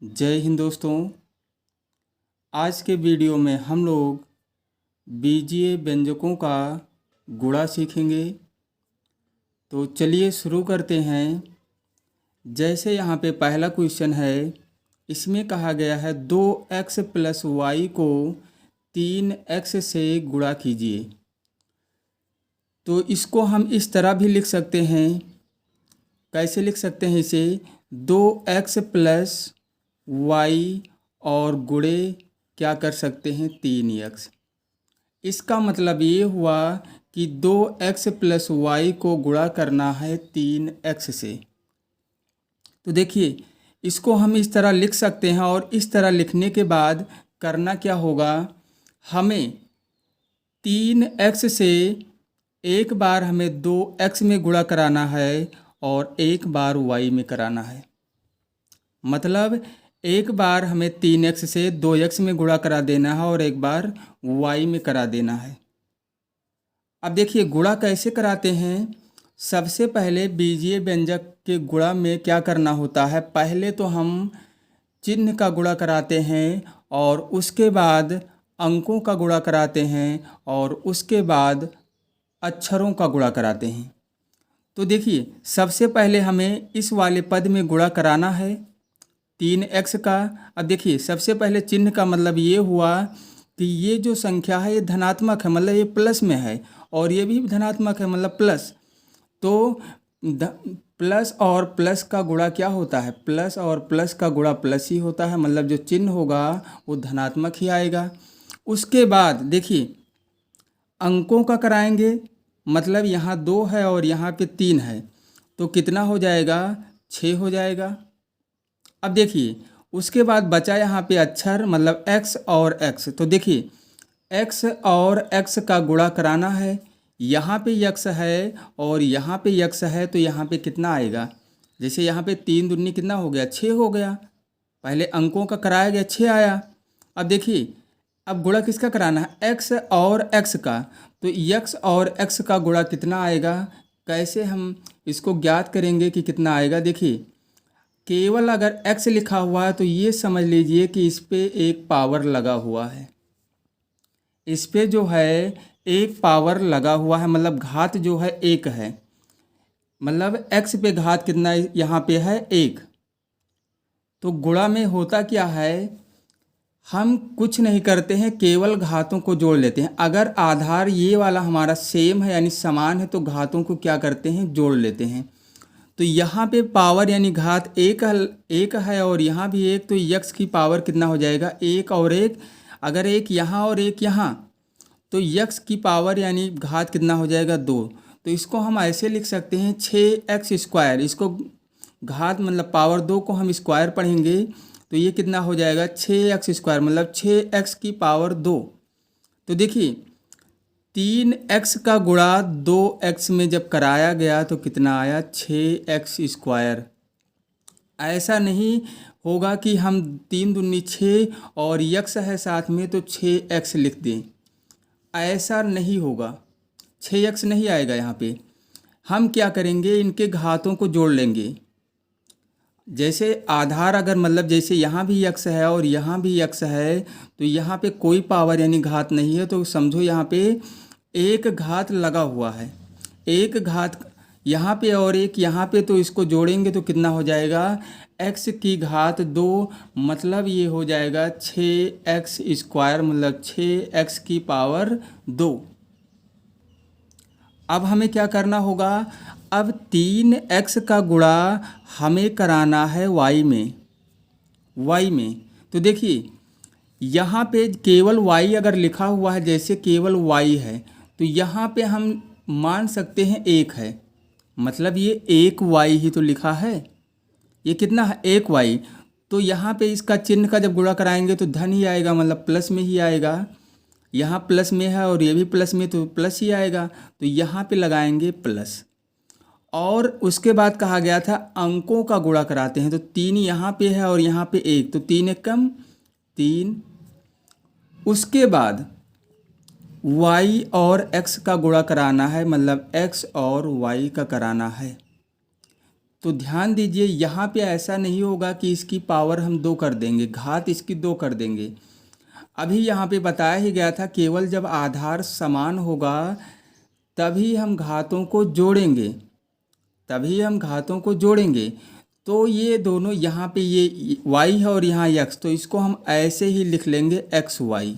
जय हिंद दोस्तों। आज के वीडियो में हम लोग बीजीय व्यंजकों का गुणा सीखेंगे। तो चलिए शुरू करते हैं। जैसे यहाँ पे पहला क्वेश्चन है, इसमें कहा गया है 2x प्लस वाई को 3x से गुणा कीजिए। तो इसको हम इस तरह भी लिख सकते हैं। कैसे लिख सकते हैं इसे? 2x प्लस वाई और गुणे क्या कर सकते हैं 3x। इसका मतलब ये हुआ कि 2x प्लस वाई को गुणा करना है 3x से। तो देखिए, इसको हम इस तरह लिख सकते हैं और इस तरह लिखने के बाद करना क्या होगा, हमें 3x से एक बार हमें 2x में गुणा कराना है और एक बार y में कराना है। मतलब एक बार हमें 3x से 2x में गुणा करा देना है और एक बार y में करा देना है। अब देखिए गुणा कैसे कराते हैं। सबसे पहले बीजीय व्यंजक के गुणा में क्या करना होता है, पहले तो हम चिन्ह का गुणा कराते हैं और उसके बाद अंकों का गुणा कराते हैं और उसके बाद अक्षरों का गुणा कराते हैं। तो देखिए, सबसे पहले हमें इस वाले पद में गुणा कराना है 3x का। अब देखिए, सबसे पहले चिन्ह का मतलब ये हुआ कि ये जो संख्या है ये धनात्मक है, मतलब ये प्लस में है, और ये भी धनात्मक है मतलब प्लस। तो प्लस और प्लस का गुणा क्या होता है? प्लस और प्लस का गुणा प्लस ही होता है, मतलब जो चिन्ह होगा वो धनात्मक ही आएगा। उसके बाद देखिए अंकों का कराएंगे, मतलब यहाँ 2 है और यहाँ पे 3 है, तो कितना हो जाएगा? 6 हो जाएगा। अब देखिए उसके बाद बचा यहाँ पे अक्षर, मतलब x और x। तो देखिए x और x का गुणा कराना है। यहाँ पे x है और यहाँ पे x है, तो यहाँ पे कितना आएगा? जैसे यहाँ पे 3 दूनी कितना हो गया? 6 हो गया। पहले अंकों का कराया गया, 6 आया। अब देखिए अब गुणा किसका कराना है? x और x का। तो x और x का गुणा कितना आएगा? कैसे हम इसको ज्ञात करेंगे कि कितना आएगा? देखिए केवल अगर x लिखा हुआ है तो ये समझ लीजिए कि इस पे एक पावर लगा हुआ है। इस पे जो है एक पावर लगा हुआ है, मतलब घात जो है 1 है। मतलब x पे घात कितना यहाँ पे है? 1। तो गुणा में होता क्या है, हम कुछ नहीं करते हैं, केवल घातों को जोड़ लेते हैं। अगर आधार ये वाला हमारा सेम है यानी समान है तो घातों को क्या करते हैं? जोड़ लेते हैं। तो यहाँ पे पावर यानी घात एक है और यहाँ भी एक, तो यक्स की पावर कितना हो जाएगा? 1 और 1। अगर एक यहाँ और एक यहाँ, तो यक्स की पावर यानी घात कितना हो जाएगा? 2। तो इसको हम ऐसे लिख सकते हैं 6x स्क्वायर। इसको घात मतलब पावर 2 को हम स्क्वायर पढ़ेंगे तो ये कितना हो जाएगा? 6x स्क्वायर, मतलब 6x की पावर 2। तो देखिए 3x का गुणा 2x में जब कराया गया तो कितना आया? 6x square. ऐसा नहीं होगा कि हम 3 दूनी 6 और यक्स है साथ में तो 6x लिख दें, ऐसा नहीं होगा। 6x नहीं आएगा यहाँ पे। हम क्या करेंगे, इनके घातों को जोड़ लेंगे। जैसे आधार अगर मतलब जैसे यहाँ भी यक्स है और यहाँ भी यक्स है, तो यहाँ पे कोई पावर यानी घात नहीं है, तो समझो यहाँ पे एक घात लगा हुआ है। एक घात यहाँ पे और एक यहाँ पे, तो इसको जोड़ेंगे तो कितना हो जाएगा? x की घात 2, मतलब ये हो जाएगा 6x स्क्वायर, मतलब 6x की पावर 2। अब हमें क्या करना होगा? अब 3x का गुणा हमें कराना है y में। तो देखिए यहाँ पे केवल y अगर लिखा हुआ है, जैसे केवल y है, तो यहाँ पे हम मान सकते हैं 1 है, मतलब ये 1y ही तो लिखा है। ये कितना है? 1y। तो यहाँ पे इसका चिन्ह का जब गुणा कराएंगे तो धन ही आएगा, मतलब प्लस में ही आएगा। यहाँ प्लस में है और ये भी प्लस में, तो प्लस ही आएगा। तो यहाँ पे लगाएंगे प्लस। और उसके बाद कहा गया था अंकों का गुणा कराते हैं, तो 3 यहाँ पे है और यहाँ पे 1, तो 3 एक कम 3। उसके बाद y और x का गुणा कराना है, मतलब x और y का कराना है। तो ध्यान दीजिए यहाँ पे ऐसा नहीं होगा कि इसकी पावर हम 2 कर देंगे, घात इसकी 2 कर देंगे। अभी यहाँ पे बताया ही गया था केवल जब आधार समान होगा तभी हम घातों को जोड़ेंगे, तभी हम घातों को जोड़ेंगे। तो ये दोनों यहाँ पे ये y है और यहाँ x, तो इसको हम ऐसे ही लिख लेंगे xy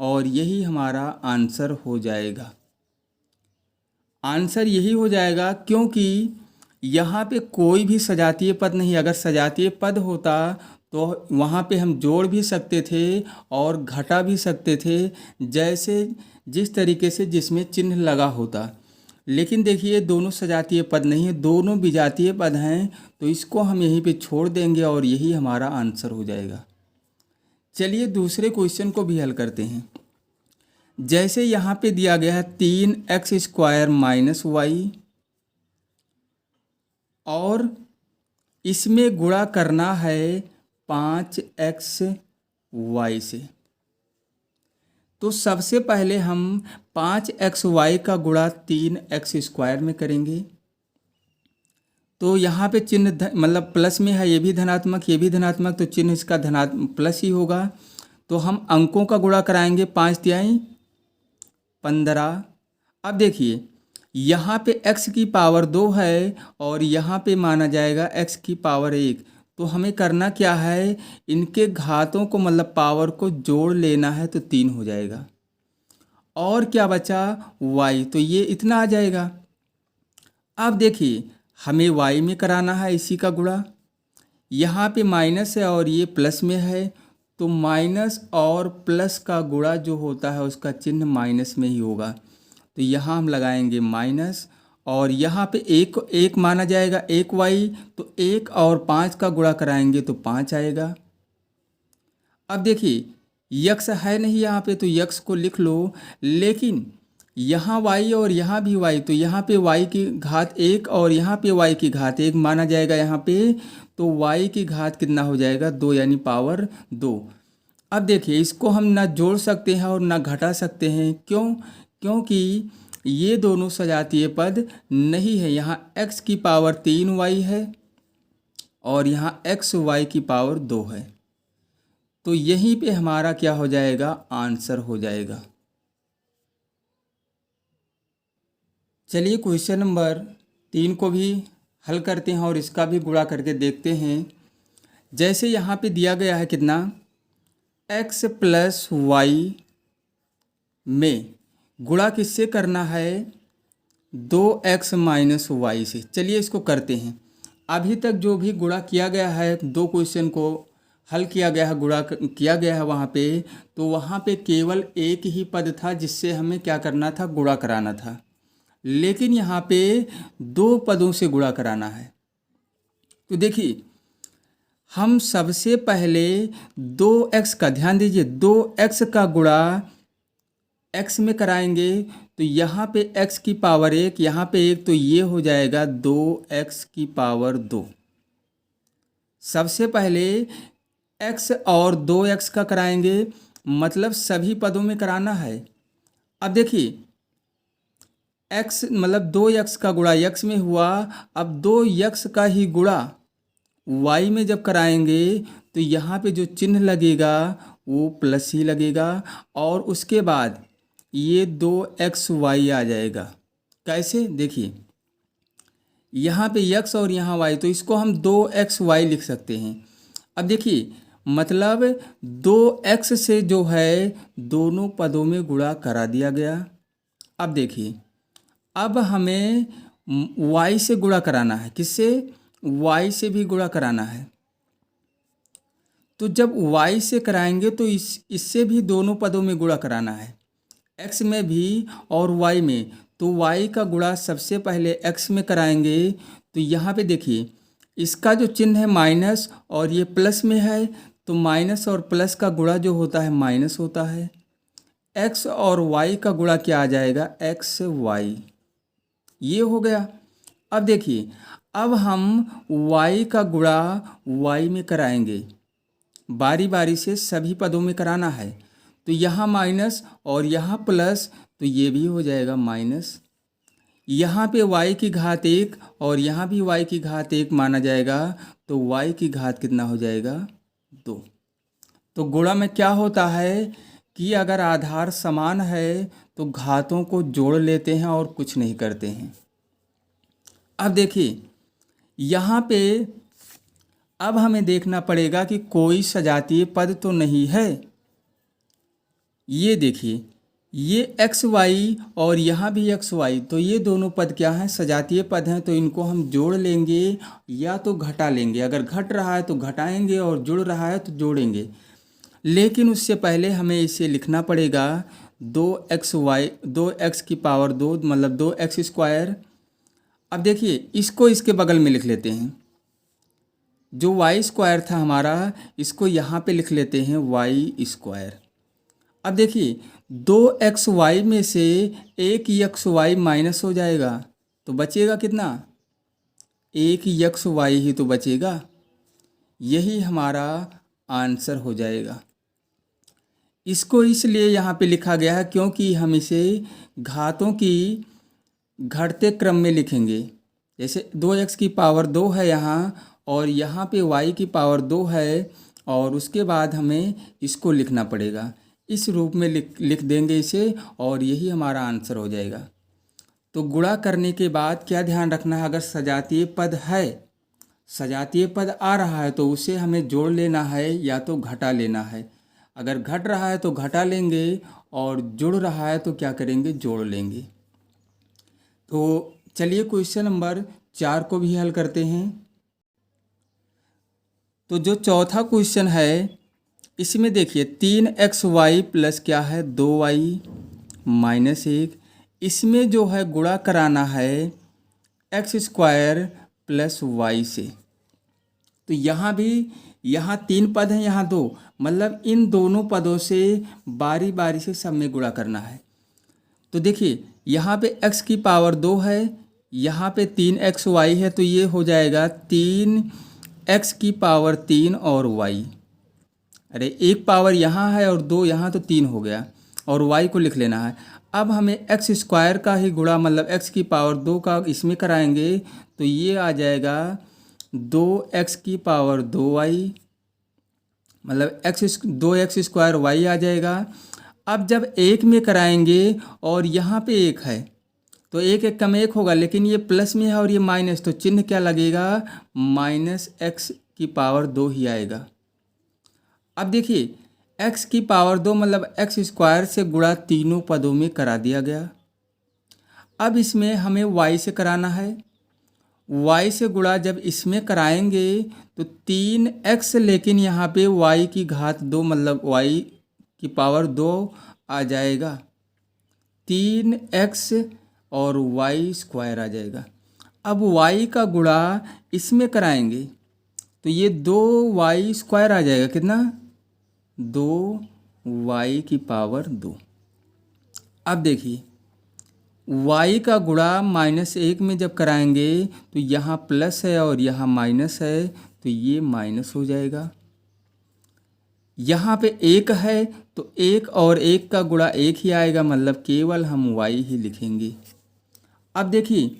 और यही हमारा आंसर हो जाएगा। आंसर यही हो जाएगा क्योंकि यहाँ पे कोई भी सजातीय पद नहीं। अगर सजातीय पद होता तो वहाँ पे हम जोड़ भी सकते थे और घटा भी सकते थे, जैसे जिस तरीके से जिसमें चिन्ह लगा होता। लेकिन देखिए दोनों सजातीय पद नहीं है, दोनों विजातीय पद हैं, तो इसको हम यहीं पे छोड़ देंगे और यही हमारा आंसर हो जाएगा। चलिए दूसरे क्वेश्चन को भी हल करते हैं। जैसे यहाँ पे दिया गया है 3x² - y और इसमें गुणा करना है 5xy से। तो सबसे पहले हम 5xy का गुणा 3x² में करेंगे। तो यहाँ पे चिन्ह मतलब प्लस में है, ये भी धनात्मक ये भी धनात्मक, तो चिन्ह इसका धनात्मक प्लस ही होगा। तो हम अंकों का गुणा कराएंगे, 5 तिहाई 15। अब देखिए यहाँ पे x की पावर 2 है और यहाँ पे माना जाएगा x की पावर 1। तो हमें करना क्या है, इनके घातों को मतलब पावर को जोड़ लेना है, तो 3 हो जाएगा। और क्या बचा y, तो ये इतना आ जाएगा। अब देखिए हमें y में कराना है इसी का गुणा। यहाँ पे माइनस है और ये प्लस में है, तो माइनस और प्लस का गुणा जो होता है उसका चिन्ह माइनस में ही होगा। तो यहाँ हम लगाएंगे माइनस और यहाँ पे एक माना जाएगा 1y, तो 1 और 5 का गुणा कराएंगे तो 5 आएगा। अब देखिए यक्स है नहीं यहाँ पे, तो यक्स को लिख लो, लेकिन यहाँ y और यहाँ भी y, तो यहाँ पे y की घात 1 और यहाँ पे y की घात 1 माना जाएगा यहाँ पे। तो y की घात कितना हो जाएगा 2, यानी पावर 2। अब देखिए इसको हम ना जोड़ सकते हैं और ना घटा सकते हैं। क्यों? क्योंकि ये दोनों सजातीय पद नहीं है। यहाँ x की पावर 3y है और यहाँ xy की पावर 2 है। तो यहीं पे हमारा क्या हो जाएगा, आंसर हो जाएगा। चलिए क्वेश्चन नंबर 3 को भी हल करते हैं और इसका भी गुणा करके देखते हैं। जैसे यहाँ पे दिया गया है कितना, x + y में गुणा किससे करना है, 2x - y से। चलिए इसको करते हैं। अभी तक जो भी गुणा किया गया है, 2 क्वेश्चन को हल किया गया है, गुणा किया गया है वहाँ पे, तो वहाँ पे केवल एक ही पद था जिससे हमें क्या करना था, गुणा कराना था। लेकिन यहाँ पे 2 पदों से गुणा कराना है। तो देखिए हम सबसे पहले 2x का, ध्यान दीजिए 2x का गुणा x में कराएंगे, तो यहाँ पे x की पावर 1, यहाँ पे 1, तो ये हो जाएगा 2x की पावर 2। सबसे पहले x और 2x का कराएंगे, मतलब सभी पदों में कराना है। अब देखिए x मतलब 2x का गुणा x में हुआ, अब 2x का ही गुणा y में जब कराएंगे तो यहाँ पे जो चिन्ह लगेगा वो प्लस ही लगेगा और उसके बाद ये 2xy आ जाएगा। कैसे, देखिए यहाँ पे x और यहाँ y, तो इसको हम 2xy लिख सकते हैं। अब देखिए मतलब 2x से जो है दोनों पदों में गुणा करा दिया गया। अब देखिए अब हमें y से गुणा कराना है, किससे, y से भी गुणा कराना है। तो जब y से कराएंगे तो इससे भी दोनों पदों में गुणा कराना है, x में भी और y में। तो y का गुणा सबसे पहले x में कराएंगे, तो यहाँ पे देखिए इसका जो चिन्ह है माइनस और ये प्लस में है, तो माइनस और प्लस का गुणा जो होता है माइनस होता है। x और y का गुणा क्या आ जाएगा, xy, ये हो गया। अब देखिए अब हम y का गुणा y में कराएंगे, बारी बारी से सभी पदों में कराना है। तो यहाँ माइनस और यहाँ प्लस, तो ये भी हो जाएगा माइनस। यहाँ पे y की घात 1 और यहाँ भी y की घात 1 माना जाएगा, तो y की घात कितना हो जाएगा 2। तो गुणा में क्या होता है कि अगर आधार समान है तो घातों को जोड़ लेते हैं और कुछ नहीं करते हैं। अब देखिए यहाँ पे अब हमें देखना पड़ेगा कि कोई सजातीय पद तो नहीं है। ये देखिए ये एक्स वाई और यहाँ भी एक्स वाई, तो ये दोनों पद क्या हैं, सजातीय पद हैं। तो इनको हम जोड़ लेंगे या तो घटा लेंगे। अगर घट रहा है तो घटाएंगे और जुड़ रहा है तो जोड़ेंगे। लेकिन उससे पहले हमें इसे लिखना पड़ेगा 2x की पावर 2 मतलब 2x स्क्वायर। अब देखिए इसको इसके बगल में लिख लेते हैं। जो y स्क्वायर था हमारा, इसको यहाँ पे लिख लेते हैं y स्क्वायर। अब देखिए 2xy में से एक xy माइनस हो जाएगा, तो बचेगा कितना, एक xy ही तो बचेगा। यही हमारा आंसर हो जाएगा। इसको इसलिए यहाँ पे लिखा गया है क्योंकि हम इसे घातों की घटते क्रम में लिखेंगे। जैसे 2x की पावर 2 है यहाँ, और यहाँ पे y की पावर 2 है, और उसके बाद हमें इसको लिखना पड़ेगा। इस रूप में लिख देंगे इसे, और यही हमारा आंसर हो जाएगा। तो गुणा करने के बाद क्या ध्यान रखना है, अगर सजातीय पद है, सजातीय पद आ रहा है तो उसे हमें जोड़ लेना है या तो घटा लेना है। अगर घट रहा है तो घटा लेंगे और जुड़ रहा है तो क्या करेंगे, जोड़ लेंगे। तो चलिए क्वेश्चन नंबर 4 को भी हल करते हैं। तो जो चौथा क्वेश्चन है इसमें देखिए 3xy प्लस क्या है 2y माइनस 1। इसमें जो है गुणा कराना है एक्स स्क्वायर प्लस वाई से। तो यहाँ भी यहाँ 3 पद हैं, यहाँ 2, मतलब इन दोनों पदों से बारी बारी से सब में गुणा करना है। तो देखिए यहाँ पे x की पावर 2 है, यहाँ पे 3xy है, तो ये हो जाएगा 3x की पावर 3 और y। अरे एक पावर यहाँ है और 2 यहाँ, तो 3 हो गया, और y को लिख लेना है। अब हमें एक्स स्क्वायर का ही गुणा मतलब x की पावर 2 का इसमें कराएंगे, तो ये आ जाएगा 2x की पावर 2y मतलब 2x स्क्वायर y आ जाएगा। अब जब एक में कराएंगे और यहाँ पे एक है तो एक एक कम एक होगा, लेकिन ये प्लस में है और ये माइनस, तो चिन्ह क्या लगेगा, माइनस x की पावर 2 ही आएगा। अब देखिए x की पावर 2 मतलब एक्स स्क्वायर से गुणा तीनों पदों में करा दिया गया। अब इसमें हमें y से कराना है। y से गुणा जब इसमें कराएंगे तो 3x, लेकिन यहाँ पे y की घात 2 मतलब y की पावर 2 आ जाएगा, 3x और y स्क्वायर आ जाएगा। अब y का गुणा इसमें कराएंगे तो ये 2y स्क्वायर आ जाएगा, कितना, 2y की पावर 2। अब देखिए y का गुणा -1 में जब कराएंगे तो यहाँ प्लस है और यहाँ माइनस है, तो ये माइनस हो जाएगा। यहाँ पे 1 है तो 1 और 1 का गुणा 1 ही आएगा, मतलब केवल हम y ही लिखेंगे। अब देखिए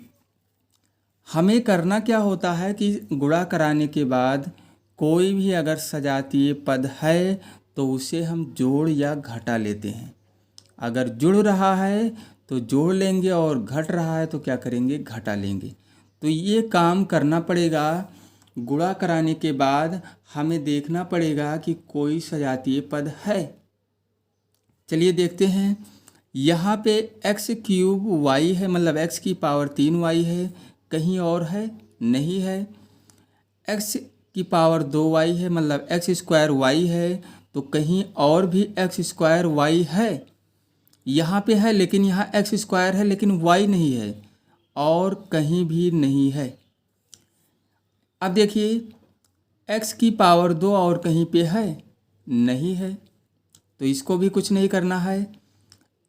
हमें करना क्या होता है कि गुणा कराने के बाद कोई भी अगर सजातीय पद है तो उसे हम जोड़ या घटा लेते हैं। अगर जुड़ रहा है तो जोड़ लेंगे और घट रहा है तो क्या करेंगे, घटा लेंगे। तो ये काम करना पड़ेगा। गुणा कराने के बाद हमें देखना पड़ेगा कि कोई सजातीय पद है। चलिए देखते हैं। यहाँ पे x क्यूब y है मतलब x की पावर 3y है, कहीं और है नहीं है। x की पावर 2y है मतलब x स्क्वायर y है, तो कहीं और भी x स्क्वायर y है, यहाँ पे है लेकिन यहाँ x स्क्वायर है लेकिन y नहीं है, और कहीं भी नहीं है। अब देखिए x की पावर 2 और कहीं पे है नहीं है, तो इसको भी कुछ नहीं करना है।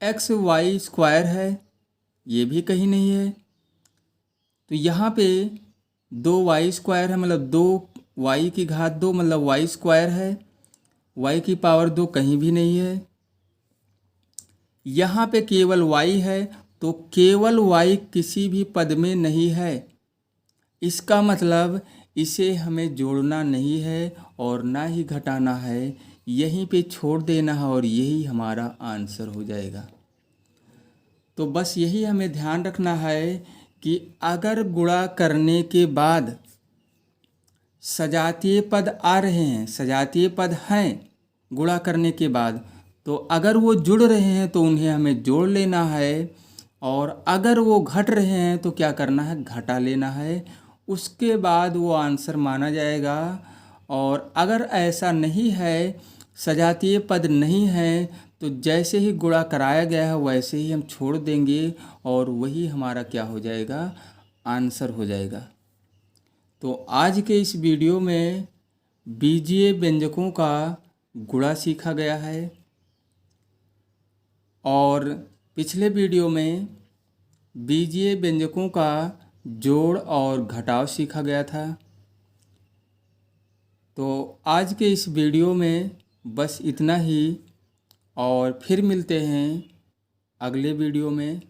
एक्स वाई स्क्वायर है, ये भी कहीं नहीं है, तो यहाँ पे 2y स्क्वायर है मतलब 2y की घात 2 मतलब y स्क्वायर है, y की पावर 2 कहीं भी नहीं है। यहाँ पे केवल y है तो केवल y किसी भी पद में नहीं है। इसका मतलब इसे हमें जोड़ना नहीं है और ना ही घटाना है, यहीं पे छोड़ देना है और यही हमारा आंसर हो जाएगा। तो बस यही हमें ध्यान रखना है कि अगर गुणा करने के बाद सजातीय पद आ रहे हैं, सजातीय पद हैं गुणा करने के बाद, तो अगर वो जुड़ रहे हैं तो उन्हें हमें जोड़ लेना है, और अगर वो घट रहे हैं तो क्या करना है, घटा लेना है। उसके बाद वो आंसर माना जाएगा। और अगर ऐसा नहीं है, सजातीय पद नहीं है, तो जैसे ही गुणा कराया गया है वैसे ही हम छोड़ देंगे और वही हमारा क्या हो जाएगा, आंसर हो जाएगा। तो आज के इस वीडियो में बीजीय व्यंजकों का गुणा सीखा गया है और पिछले वीडियो में बीजीय व्यंजकों का जोड़ और घटाव सीखा गया था। तो आज के इस वीडियो में बस इतना ही, और फिर मिलते हैं अगले वीडियो में।